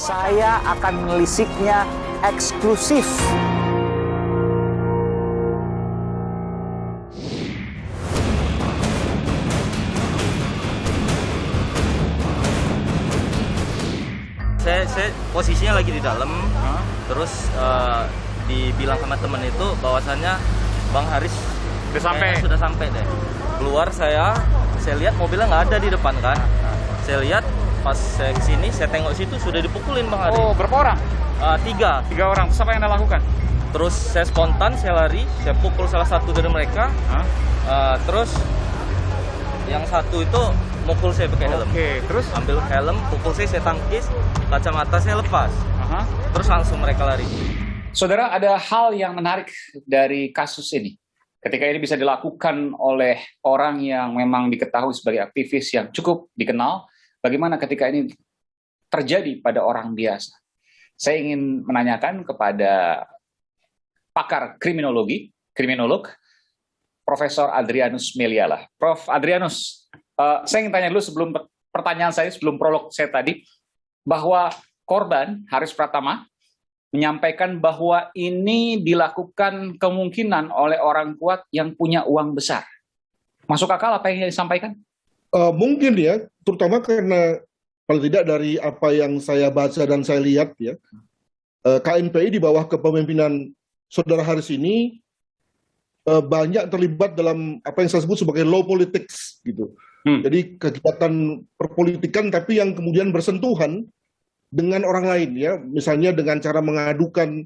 Saya akan melisiknya eksklusif. Saya posisinya lagi di dalam, terus dibilang sama temen itu bahwasannya Bang Haris sudah sampai deh. Keluar saya lihat mobilnya nggak ada di depan kan. Saya lihat pas saya kesini, saya tengok situ sudah dipukulin Bang Haris. Oh, berapa orang? Tiga Orang. Terus apa yang Anda lakukan? Terus saya spontan, saya lari, saya pukul salah satu dari mereka. Terus yang satu itu mukul saya pakai helm. Oke, terus? Ambil helm, pukul saya tangkis, kacamata saya lepas. Terus langsung mereka lari. Saudara, ada hal yang menarik dari kasus ini. Ketika ini bisa dilakukan oleh orang yang memang diketahui sebagai aktivis yang cukup dikenal, bagaimana ketika ini terjadi pada orang biasa? Saya ingin menanyakan kepada pakar kriminolog, Profesor Adrianus Meliala. Prof. Adrianus, saya ingin tanya dulu sebelum pertanyaan saya, sebelum prolog saya tadi, bahwa korban Haris Pratama menyampaikan bahwa ini dilakukan kemungkinan oleh orang kuat yang punya uang besar. Masuk akal apa yang disampaikan? Mungkin ya, terutama karena paling tidak dari apa yang saya baca dan saya lihat ya, KNPI di bawah kepemimpinan Saudara Haris ini banyak terlibat dalam apa yang saya sebut sebagai low politics gitu. Jadi kegiatan perpolitikan tapi yang kemudian bersentuhan dengan orang lain ya, misalnya dengan cara mengadukan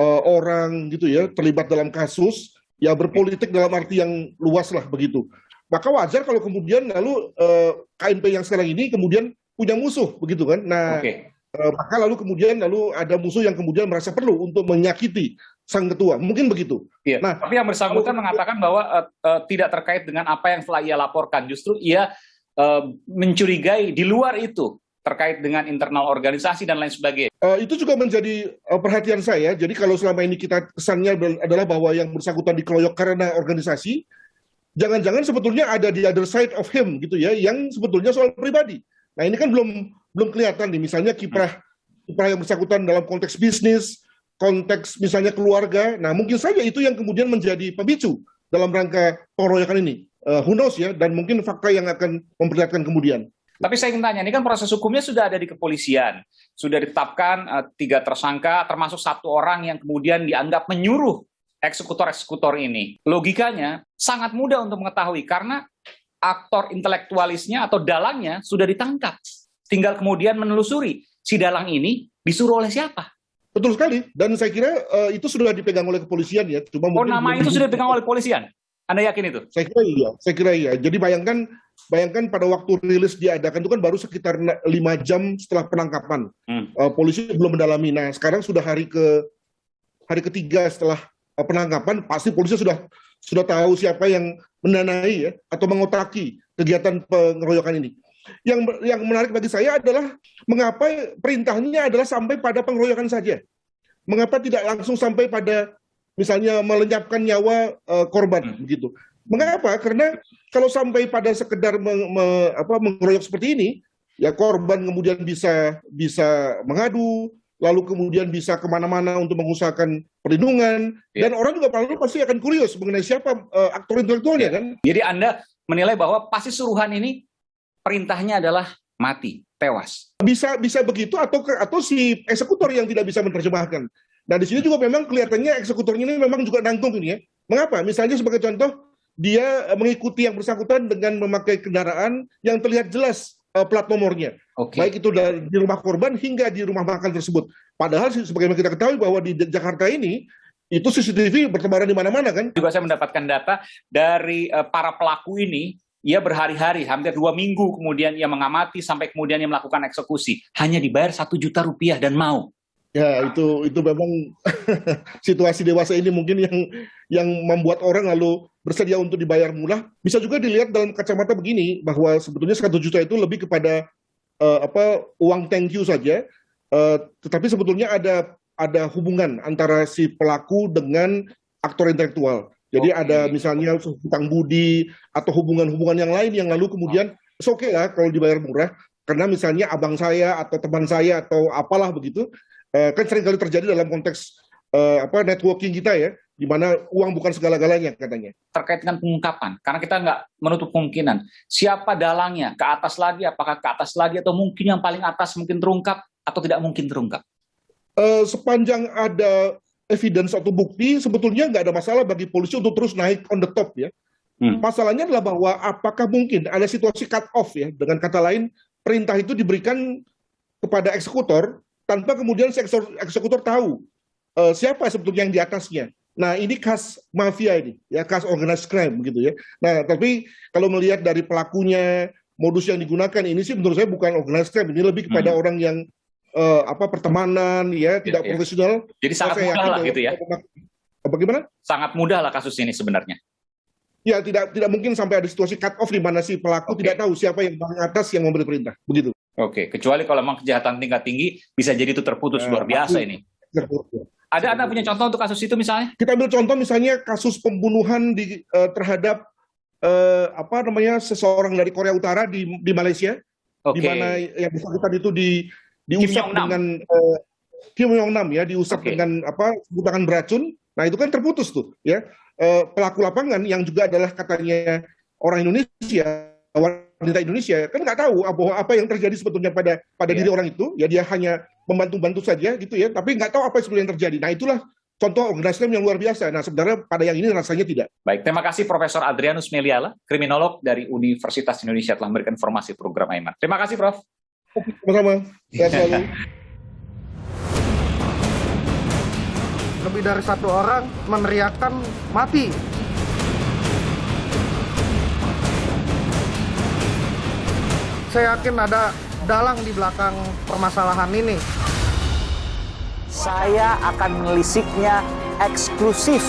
orang gitu ya, terlibat dalam kasus ya, berpolitik dalam arti yang luas lah begitu. Maka wajar kalau kemudian lalu KNP yang sekarang ini kemudian punya musuh begitu kan. Nah, maka lalu ada musuh yang kemudian merasa perlu untuk menyakiti sang ketua, mungkin begitu. Iya. Nah, tapi yang bersangkutan mengatakan bahwa tidak terkait dengan apa yang telah ia laporkan, justru ia mencurigai di luar itu terkait dengan internal organisasi dan lain sebagainya. Itu juga menjadi perhatian saya. Jadi kalau selama ini kita kesannya adalah bahwa yang bersangkutan dikeroyok karena organisasi, jangan-jangan sebetulnya ada the other side of him gitu ya, yang sebetulnya soal pribadi. Nah ini kan belum kelihatan nih, misalnya kiprah yang bersangkutan dalam konteks bisnis, konteks misalnya keluarga. Nah mungkin saja itu yang kemudian menjadi pemicu dalam rangka pengeroyokan ini. Who knows ya, dan mungkin fakta yang akan memperlihatkan kemudian. Tapi saya ingin tanya, ini kan proses hukumnya sudah ada di kepolisian, sudah ditetapkan 3 tersangka, termasuk 1 orang yang kemudian dianggap menyuruh eksekutor-eksekutor ini. Logikanya sangat mudah untuk mengetahui, karena aktor intelektualisnya atau dalangnya sudah ditangkap. Tinggal kemudian menelusuri, si dalang ini disuruh oleh siapa? Betul sekali, dan saya kira itu sudah dipegang oleh kepolisian ya. Cuma nama itu sudah dipegang oleh kepolisian? Anda yakin itu? Saya kira iya. Jadi bayangkan pada waktu rilis diadakan itu kan baru sekitar 5 jam setelah penangkapan. Polisi belum mendalami. Nah, sekarang sudah hari ketiga setelah penangkapan, pasti polisi sudah tahu siapa yang mendanai ya, atau mengotaki kegiatan pengeroyokan ini. Yang menarik bagi saya adalah mengapa perintahnya adalah sampai pada pengeroyokan saja. Mengapa tidak langsung sampai pada misalnya melenyapkan nyawa korban begitu. Mengapa? Karena kalau sampai pada sekedar mengeroyok seperti ini, ya korban kemudian bisa mengadu, lalu kemudian bisa kemana-mana untuk mengusahakan perlindungan, dan orang juga pasti akan kurios mengenai siapa aktor intelektualnya kan. Jadi Anda menilai bahwa pasti suruhan ini perintahnya adalah mati, tewas. Bisa begitu, atau si eksekutor yang tidak bisa menerjemahkan. Nah di sini juga memang kelihatannya eksekutornya ini memang juga nanggung ini ya. Mengapa? Misalnya sebagai contoh, dia mengikuti yang bersangkutan dengan memakai kendaraan yang terlihat jelas plat nomornya. Baik itu di rumah korban hingga di rumah makan tersebut. Padahal sebagaimana kita ketahui bahwa di Jakarta ini, itu CCTV bertebaran di mana-mana kan. Juga saya mendapatkan data dari para pelaku ini, ia berhari-hari, hampir 2 minggu kemudian ia mengamati sampai kemudian ia melakukan eksekusi. Hanya dibayar Rp1 juta dan mau. Ya itu memang situasi dewasa ini mungkin yang membuat orang lalu bersedia untuk dibayar murah. Bisa juga dilihat dalam kacamata begini, bahwa sebetulnya 100 juta itu lebih kepada uang thank you saja, tetapi sebetulnya ada hubungan antara si pelaku dengan aktor intelektual. Jadi ada misalnya hutang budi atau hubungan-hubungan yang lain yang lalu kemudian oke lah kalau dibayar murah. karena misalnya abang saya atau teman saya atau apalah begitu, kan seringkali terjadi dalam konteks networking kita ya, di mana uang bukan segala-galanya katanya. Terkait dengan pengungkapan, karena kita nggak menutup kemungkinan siapa dalangnya, ke atas lagi, apakah ke atas lagi, atau mungkin yang paling atas mungkin terungkap, atau tidak mungkin terungkap? Sepanjang ada evidence atau bukti, sebetulnya nggak ada masalah bagi polisi untuk terus naik on the top ya. Masalahnya adalah bahwa apakah mungkin ada situasi cut off ya, dengan kata lain, perintah itu diberikan kepada eksekutor, tanpa kemudian si eksekutor tahu siapa sebetulnya yang di atasnya. Nah, ini khas mafia ini, ya khas organized crime gitu ya. Nah, tapi kalau melihat dari pelakunya, modus yang digunakan ini sih menurut saya bukan organized crime, ini lebih kepada orang yang pertemanan ya, tidak profesional. Jadi sangat mudah lah gitu ya. Bagaimana? Sangat mudah lah kasus ini sebenarnya. Ya, tidak mungkin sampai ada situasi cut off di mana si pelaku tidak tahu siapa yang paling atas yang memberi perintah, begitu. Oke, kecuali kalau memang kejahatan tingkat tinggi bisa jadi itu terputus luar biasa ini. Ada Anda punya contoh untuk kasus itu misalnya? Kita ambil contoh misalnya kasus pembunuhan terhadap seseorang dari Korea Utara di Malaysia, di mana yang bersangkutan itu diusap dengan Kim Jong Nam ya, diusap dengan sebutangan beracun. Nah, itu kan terputus tuh ya. Pelaku lapangan yang juga adalah katanya orang Indonesia, wanita Indonesia, kan nggak tahu bahwa apa yang terjadi sebetulnya pada diri orang itu, ya dia hanya membantu-bantu saja gitu ya, tapi nggak tahu apa yang sebenarnya terjadi. Nah, itulah contoh organized crime yang luar biasa. Nah, sebenarnya pada yang ini rasanya tidak. Baik, terima kasih Profesor Adrianus Meliala, kriminolog dari Universitas Indonesia telah memberikan informasi program Aiman. Terima kasih, Prof. Sama-sama. Sehat selalu. Lebih dari satu orang meneriakkan mati. Saya yakin ada dalang di belakang permasalahan ini. Saya akan menelisiknya eksklusif